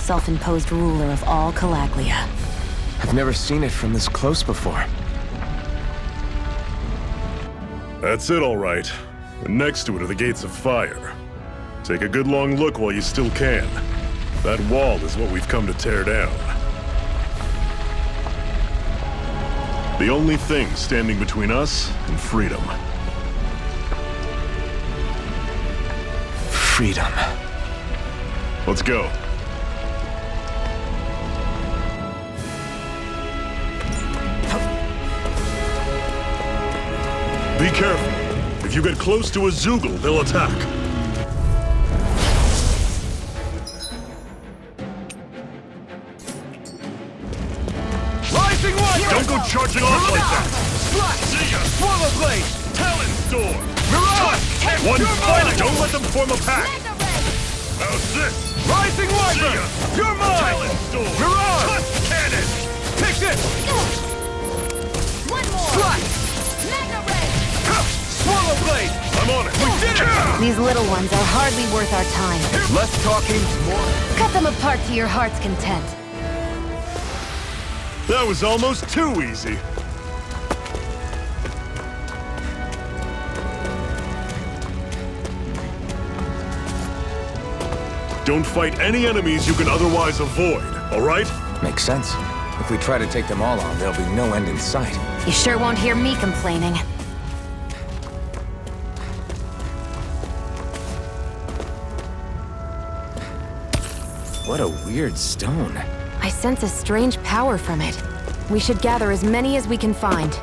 self-imposed ruler of all Calaglia. I've never seen it from this close before. That's it, all right. And next to it are the Gates of Fire. Take a good long look while you still can. That wall is what we've come to tear down. The only thing standing between us and freedom. Freedom. Let's go. Be careful. If you get close to a Zeugle, they'll attack. Rising One! Don't go charging off like that! Slash! See ya! Swallow Blade! Talon Storm! Mirage! One Pure fight! Mind! Don't let them form a pack! How's this? Rising Wyvern! See ya! Pure Mind! Talon Storm! Mirage! Tusk Cannon! Take this! One more! Slash! Mega Ray! Swallow Blade! I'm on it! We did it! These little ones are hardly worth our time. Less talking, more... Cut them apart to your heart's content. That was almost too easy. Don't fight any enemies you can otherwise avoid, all right? Makes sense. If we try to take them all on, there'll be no end in sight. You sure won't hear me complaining. What a weird stone. I sense a strange power from it. We should gather as many as we can find.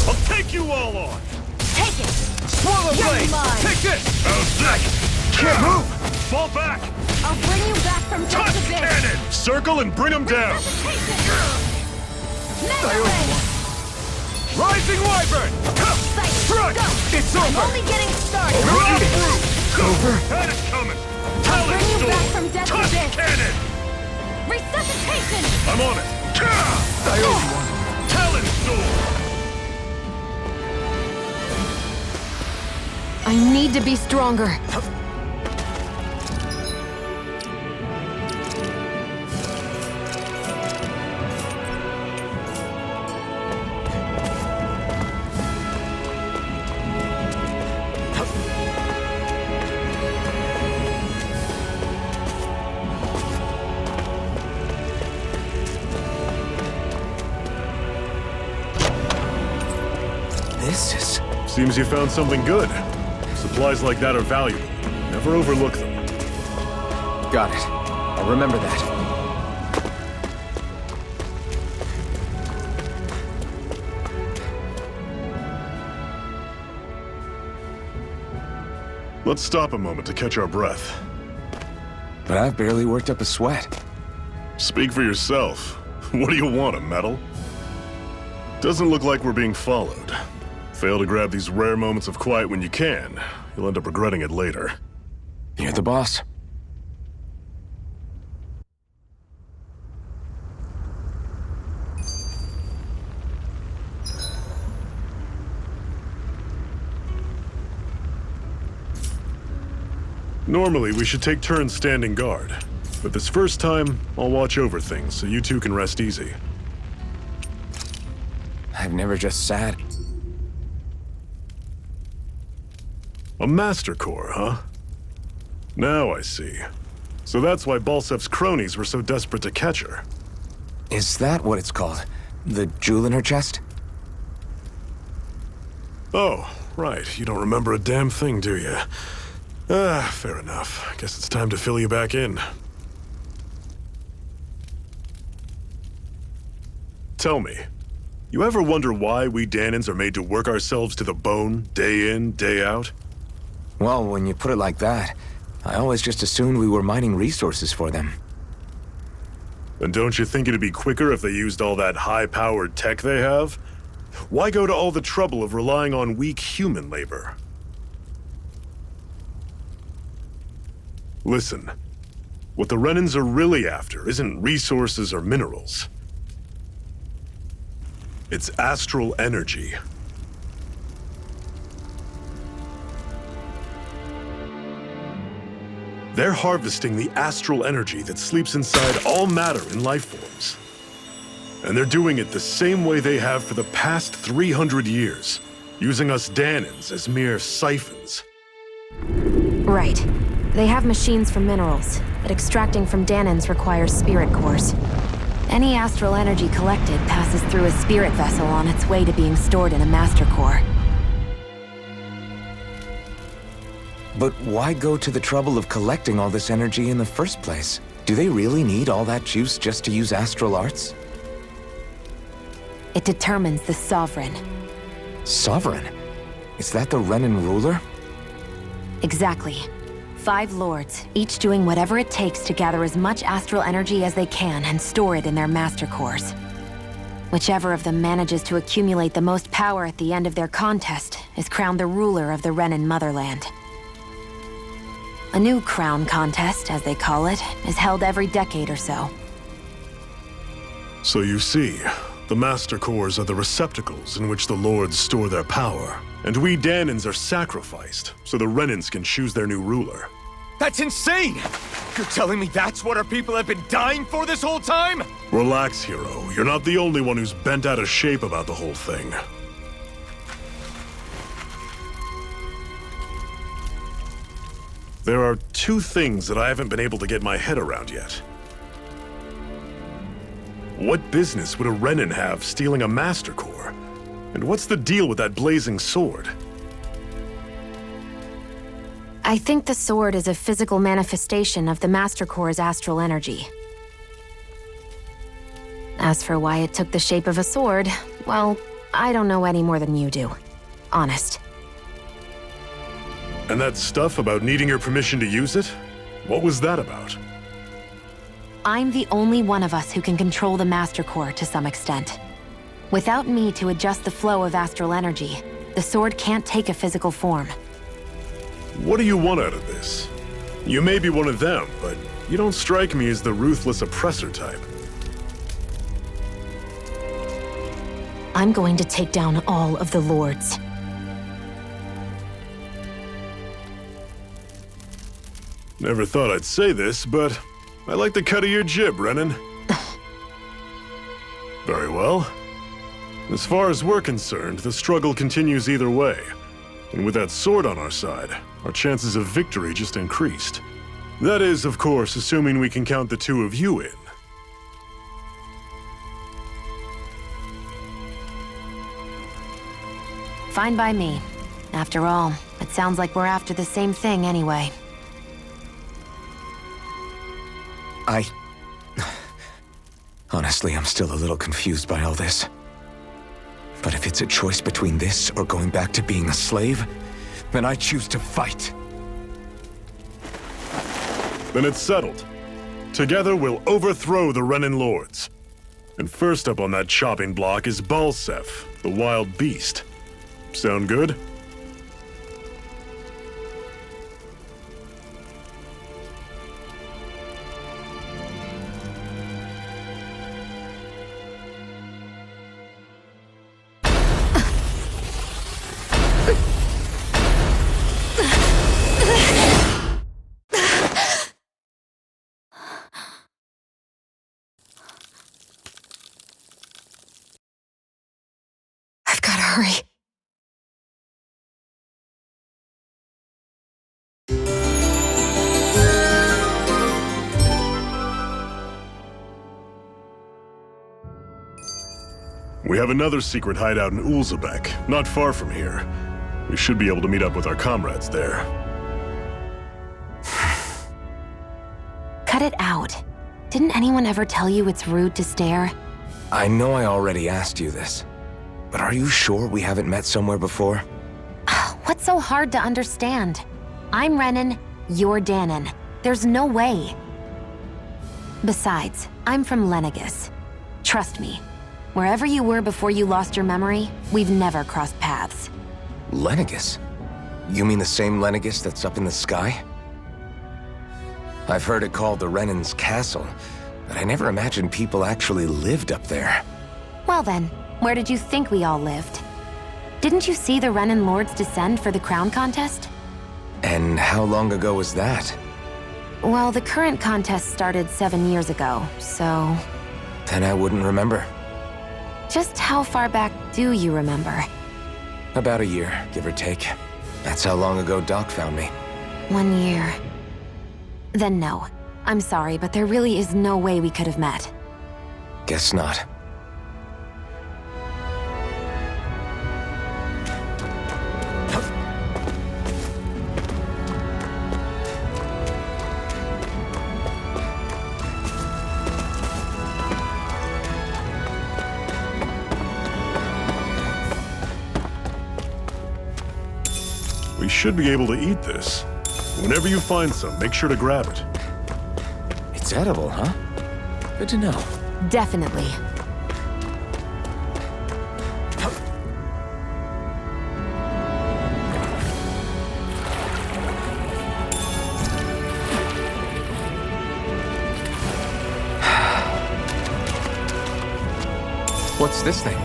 I'll take you all on! Take it! Swallow You're Blade! mine. Take this! How's that? Can't move! Fall back! I'll bring you back from death Tusk to this! Cannon! Circle and bring them down! Mega Ray! Rising Wyvern! Strike! It's I'm over! only getting started! Run you through! Over! Had it coming! I'll Talon bring you back Storm! from death to Tusk this! Cannon! Resuscitation! I'm on it! I owe you one. Talon Storm! I need to be stronger. This is... Seems you found something good. Supplies like that are valuable. Never overlook them. Got it. I'll remember that. Let's stop a moment to catch our breath. But I've barely worked up a sweat. Speak for yourself. What do you want, a medal? Doesn't look like we're being followed. Fail to grab these rare moments of quiet when you can. You'll end up regretting it later. You're the boss. Normally, we should take turns standing guard. But this first time, I'll watch over things so you two can rest easy. I've never just sat. A Master Core, huh? Now I see. So that's why Balsef's cronies were so desperate to catch her. Is that what it's called? The jewel in her chest? Oh, right. You don't remember a damn thing, do you? Fair enough. Guess it's time to fill you back in. Tell me, you ever wonder why we Dahnans are made to work ourselves to the bone, day in, day out? Well, when you put it like that, I always just assumed we were mining resources for them. And don't you think it'd be quicker if they used all that high-powered tech they have? Why go to all the trouble of relying on weak human labor? Listen, what the Renans are really after isn't resources or minerals. It's astral energy. They're harvesting the astral energy that sleeps inside all matter in life forms. And they're doing it the same way they have for the past 300 years, using us Dahnans as mere siphons. Right. They have machines for minerals, but extracting from Dahnans requires spirit cores. Any astral energy collected passes through a spirit vessel on its way to being stored in a master core. But why go to the trouble of collecting all this energy in the first place? Do they really need all that juice just to use astral arts? It determines the Sovereign. Sovereign? Is that the Renan ruler? Exactly. 5 lords, each doing whatever it takes to gather as much astral energy as they can and store it in their master cores. Whichever of them manages to accumulate the most power at the end of their contest is crowned the ruler of the Renan motherland. A new crown contest, as they call it, is held every decade or so. So you see, the Master Cores are the receptacles in which the Lords store their power. And we Dahnans are sacrificed, so the Renans can choose their new ruler. That's insane! You're telling me that's what our people have been dying for this whole time? Relax, hero. You're not the only one who's bent out of shape about the whole thing. There are 2 things that I haven't been able to get my head around yet. What business would a Renan have stealing a Master Core? And what's the deal with that blazing sword? I think the sword is a physical manifestation of the Master Core's astral energy. As for why it took the shape of a sword, well, I don't know any more than you do. Honest. And that stuff about needing your permission to use it? What was that about? I'm the only one of us who can control the Master Core to some extent. Without me to adjust the flow of astral energy, the sword can't take a physical form. What do you want out of this? You may be one of them, but you don't strike me as the ruthless oppressor type. I'm going to take down all of the lords. Never thought I'd say this, but I like the cut of your jib, Renan. Very well. As far as we're concerned, the struggle continues either way. And with that sword on our side, our chances of victory just increased. That is, of course, assuming we can count the 2 of you in. Fine by me. After all, it sounds like we're after the same thing anyway. Honestly, I'm still a little confused by all this. But if it's a choice between this or going back to being a slave, then I choose to fight. Then it's settled. Together, we'll overthrow the Renan Lords. And first up on that chopping block is Balseph, the wild beast. Sound good? I've gotta hurry. We have another secret hideout in Ulzebek, not far from here. We should be able to meet up with our comrades there. Cut it out. Didn't anyone ever tell you it's rude to stare? I know I already asked you this, but are you sure we haven't met somewhere before? What's so hard to understand? I'm Renan, you're Dahnan. There's no way. Besides, I'm from Lenegis. Trust me, wherever you were before you lost your memory, we've never crossed paths. Lenegis? You mean the same Lenegis that's up in the sky? I've heard it called the Renan's Castle, but I never imagined people actually lived up there. Well then, where did you think we all lived? Didn't you see the Renan Lords descend for the crown contest? And how long ago was that? Well, the current contest started 7 years ago, so... Then I wouldn't remember. Just how far back do you remember? About a year, give or take. That's how long ago Doc found me. 1 year. Then no. I'm sorry, but there really is no way we could have met. Guess not. We should be able to eat this. Whenever you find some, make sure to grab it. It's edible, huh? Good to know. Definitely. What's this thing?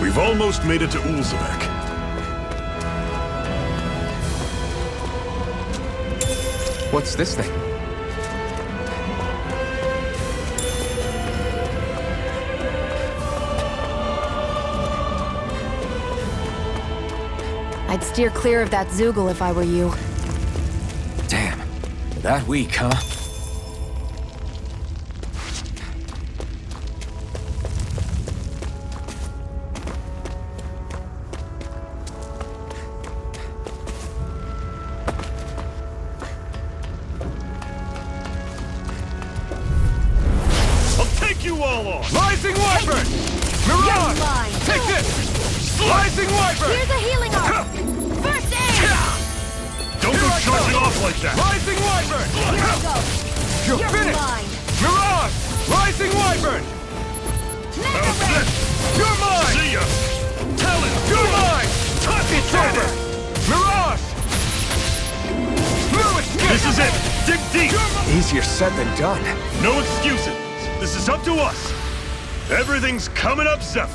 We've almost made it to Ulzebek. What's this thing? I'd steer clear of that Zoogle if I were you. Damn. That weak, huh? You all on! Rising Wyvern! Mirage! Mine. Take this! Rising Wyvern! Here's a healing arm! First aid! Don't go charging off like that! Rising Wyvern! Here I go! You're You're finished! mine! Mirage! Rising Wyvern! Mega That's Ray! it! You're mine! See ya! Talon! You're mine! It's over! Mirage! Lewis, This is it! Dig deep! Easier said than done. No excuses! This is up to us! Everything's coming up, Zephyr!